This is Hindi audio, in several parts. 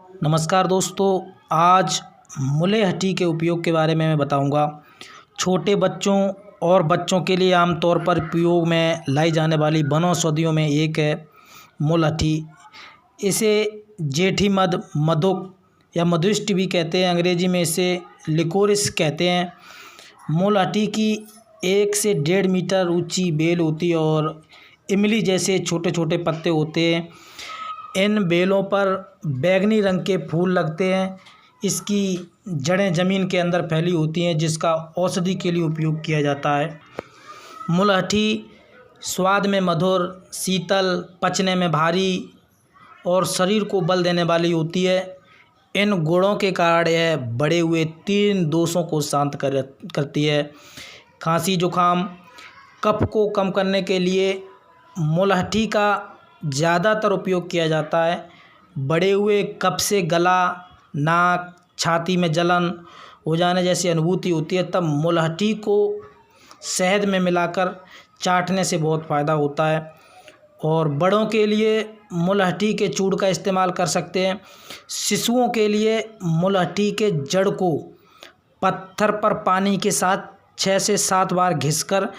नमस्कार दोस्तों, आज मुलहठी के उपयोग के बारे में मैं बताऊंगा। छोटे बच्चों और बच्चों के लिए आमतौर पर उपयोग में लाई जाने वाली वनौषधियों में एक है मुलहठी। इसे जेठी मध, मधुक या मधुष्ट भी कहते हैं। अंग्रेजी में इसे लिकोरिस कहते हैं। मुलहठी की 1 से 1.5 मीटर ऊंची बेल होती है और इमली जैसे छोटे छोटे पत्ते होते हैं। इन बेलों पर बैंगनी रंग के फूल लगते हैं। इसकी जड़ें ज़मीन के अंदर फैली होती हैं, जिसका औषधि के लिए उपयोग किया जाता है। मुलहठी स्वाद में मधुर, शीतल, पचने में भारी और शरीर को बल देने वाली होती है। इन गुणों के कारण यह बढ़े हुए 3 दोषों को शांत करती है। खांसी, जुकाम, कफ को कम करने के लिए मुलहठी का ज़्यादातर उपयोग किया जाता है। बढ़े हुए कफ से गला, नाक, छाती में जलन हो जाने जैसी अनुभूति होती है, तब मुलहठी को शहद में मिलाकर चाटने से बहुत फ़ायदा होता है। और बड़ों के लिए मुलहठी के चूर्ण का इस्तेमाल कर सकते हैं। शिशुओं के लिए मुलहठी के जड़ को पत्थर पर पानी के साथ 6 से 7 बार घिसकर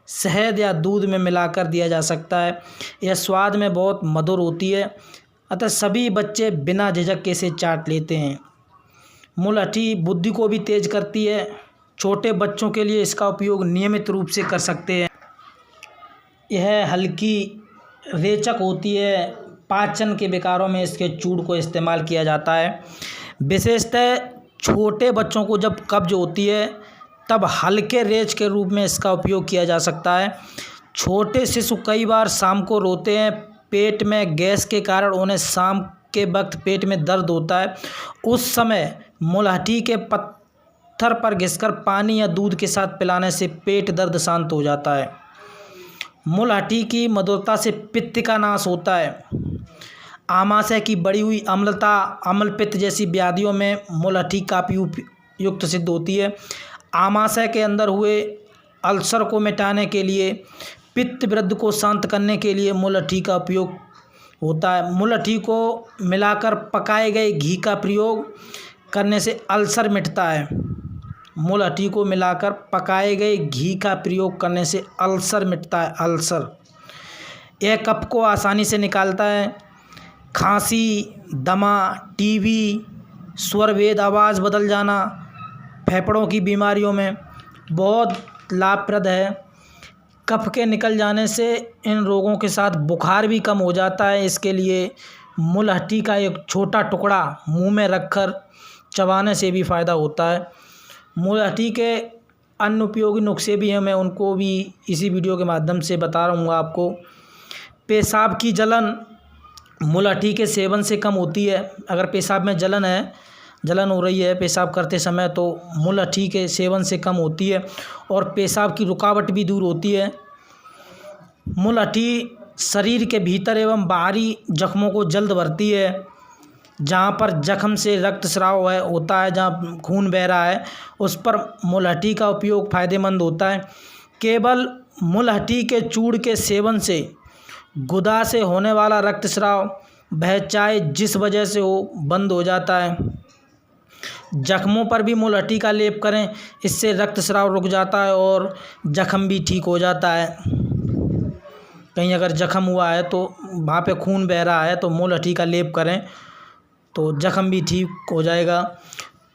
शहद या दूध में मिलाकर दिया जा सकता है। यह स्वाद में बहुत मधुर होती है, अतः सभी बच्चे बिना झिझक के इसे चाट लेते हैं। मुलहठी बुद्धि को भी तेज करती है। छोटे बच्चों के लिए इसका उपयोग नियमित रूप से कर सकते हैं। यह हल्की रेचक होती है। पाचन के विकारों में इसके चूर्ण को इस्तेमाल किया जाता है। विशेषतः छोटे बच्चों को जब कब्ज होती है तब हल्के रेच के रूप में इसका उपयोग किया जा सकता है। छोटे शिशु कई बार शाम को रोते हैं। पेट में गैस के कारण उन्हें शाम के वक्त पेट में दर्द होता है। उस समय मुलहठी के पत्थर पर घिसकर पानी या दूध के साथ पिलाने से पेट दर्द शांत हो जाता है। मुलहठी की मधुरता से पित्त का नाश होता है। आमाशय की बढ़ी हुई अम्लता, अम्लपित्त जैसी व्याधियों में मुलहठी काफ़ी उपयुक्त सिद्ध होती है। आमाशय के अंदर हुए अल्सर को मिटाने के लिए, पित्त वृद्धि को शांत करने के लिए मुलहठी का उपयोग होता है। मुलहठी को मिलाकर पकाए गए घी का प्रयोग करने से अल्सर मिटता है। मुलहठी को मिलाकर पकाए गए घी का प्रयोग करने से अल्सर मिटता है। अल्सर यह कफ को आसानी से निकालता है। खांसी, दमा, टीबी, स्वरभेद, आवाज़ बदल जाना, फेफड़ों की बीमारियों में बहुत लाभप्रद है। कफ के निकल जाने से इन रोगों के साथ बुखार भी कम हो जाता है। इसके लिए मुलहठी का एक छोटा टुकड़ा मुंह में रखकर चबाने से भी फ़ायदा होता है। मुलहठी के अन्य उपयोगी नुस्खे भी हैं, मैं उनको भी इसी वीडियो के माध्यम से बता रहूँगा आपको। पेशाब की जलन मुलहठी के सेवन से कम होती है। अगर पेशाब में जलन हो रही है पेशाब करते समय, तो मुलहठी के सेवन से कम होती है और पेशाब की रुकावट भी दूर होती है। मुलहठी शरीर के भीतर एवं बाहरी जख्मों को जल्द भरती है। जहाँ पर जख्म से रक्तस्राव होता है, जहाँ खून बह रहा है, उस पर मुलहठी का उपयोग फ़ायदेमंद होता है। केवल मुलहठी के चूर्ण के सेवन से गुदा से होने वाला रक्तस्राव, वह चाहे जिस वजह से हो, बंद हो जाता है। जख्मों पर भी मुलहठी का लेप करें, इससे रक्तस्राव रुक जाता है और जख्म भी ठीक हो जाता है। कहीं अगर जख्म हुआ है तो वहाँ पे खून बह रहा है तो मुलहठी का लेप करें तो जख्म भी ठीक हो जाएगा।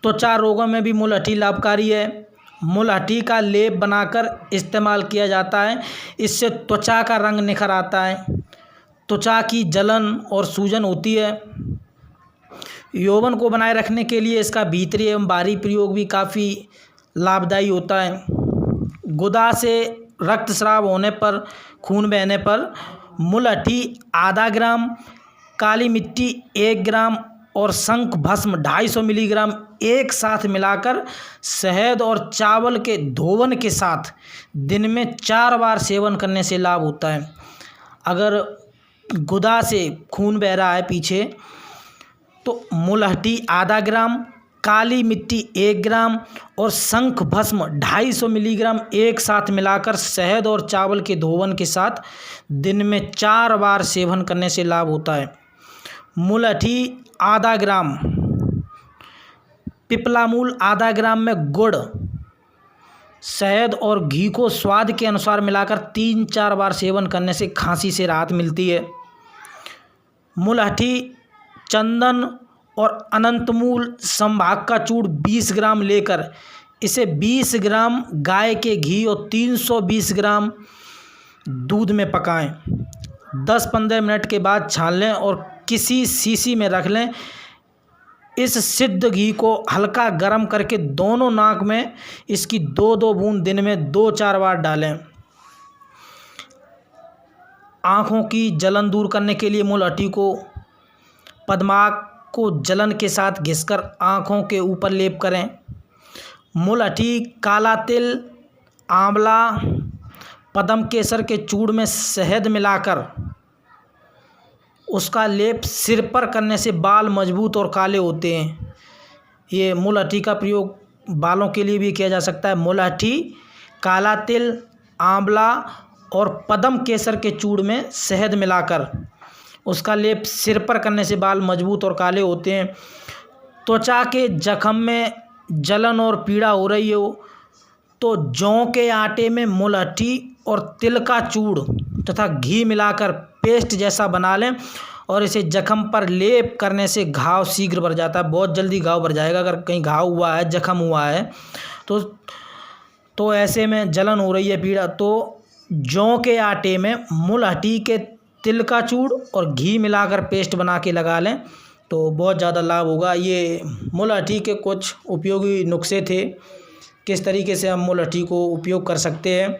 त्वचा रोगों में भी मुलहठी लाभकारी है। मुलहठी का लेप बनाकर इस्तेमाल किया जाता है। इससे त्वचा का रंग निखर आता है। त्वचा की जलन और सूजन होती है। यौवन को बनाए रखने के लिए इसका भीतरी एवं बाहरी प्रयोग भी काफ़ी लाभदायी होता है। गुदा से रक्तस्राव होने पर, खून बहने पर मुलहठी आधा ग्राम, काली मिट्टी 1 ग्राम और शंख भस्म 250 मिलीग्राम एक साथ मिलाकर शहद और चावल के धोवन के साथ दिन में 4 बार सेवन करने से लाभ होता है। अगर गुदा से खून बह रहा है पीछे, तो मुलहठी आधा ग्राम, काली मिट्टी 1 ग्राम और शंख भस्म 250 मिलीग्राम एक साथ मिलाकर शहद और चावल के धोवन के साथ दिन में 4 बार सेवन करने से लाभ होता है। मुलहठी आधा ग्राम, पिपलामूल आधा ग्राम में गुड़, शहद और घी को स्वाद के अनुसार मिलाकर 3-4 बार सेवन करने से खांसी से राहत मिलती है। मुलहठी, चंदन और अनंतमूल संभाग का चूर्ण 20 ग्राम लेकर इसे 20 ग्राम गाय के घी और 320 ग्राम दूध में पकाएं। 10-15 मिनट के बाद छान लें और किसी शीशी में रख लें। इस सिद्ध घी को हल्का गर्म करके दोनों नाक में इसकी 2-2 बूंद दिन में 2-4 बार डालें। आँखों की जलन दूर करने के लिए मुलहठी को पद्मार्क को जलन के साथ घिसकर आँखों के ऊपर लेप करें। मुलहठी, काला तिल, आंवला, पद्म केसर के चूर्ण में शहद मिलाकर उसका लेप सिर पर करने से बाल मजबूत और काले होते हैं। ये मुलहठी का प्रयोग बालों के लिए भी किया जा सकता है। मुलहठी, काला तिल, आंवला और पद्म केसर के चूर्ण में शहद मिलाकर उसका लेप सिर पर करने से बाल मजबूत और काले होते हैं। त्वचा के जख्म में जलन और पीड़ा हो रही हो तो जौ के आटे में मुलहठी और तिल का चूर्ण तथा घी मिलाकर पेस्ट जैसा बना लें और इसे जख्म पर लेप करने से घाव शीघ्र भर जाता है। बहुत जल्दी घाव भर जाएगा। अगर कहीं घाव हुआ है, जख्म हुआ है तो ऐसे में जलन हो रही है, पीड़ा, तो जौ के आटे में मुलहठी के तिल का चूर्ण और घी मिलाकर पेस्ट बना के लगा लें तो बहुत ज़्यादा लाभ होगा। ये मुलहठी के कुछ उपयोगी नुस्खे थे, किस तरीके से हम मुलहठी को उपयोग कर सकते हैं।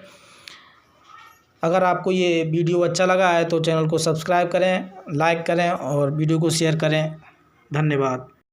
अगर आपको ये वीडियो अच्छा लगा है तो चैनल को सब्सक्राइब करें, लाइक करें और वीडियो को शेयर करें। धन्यवाद।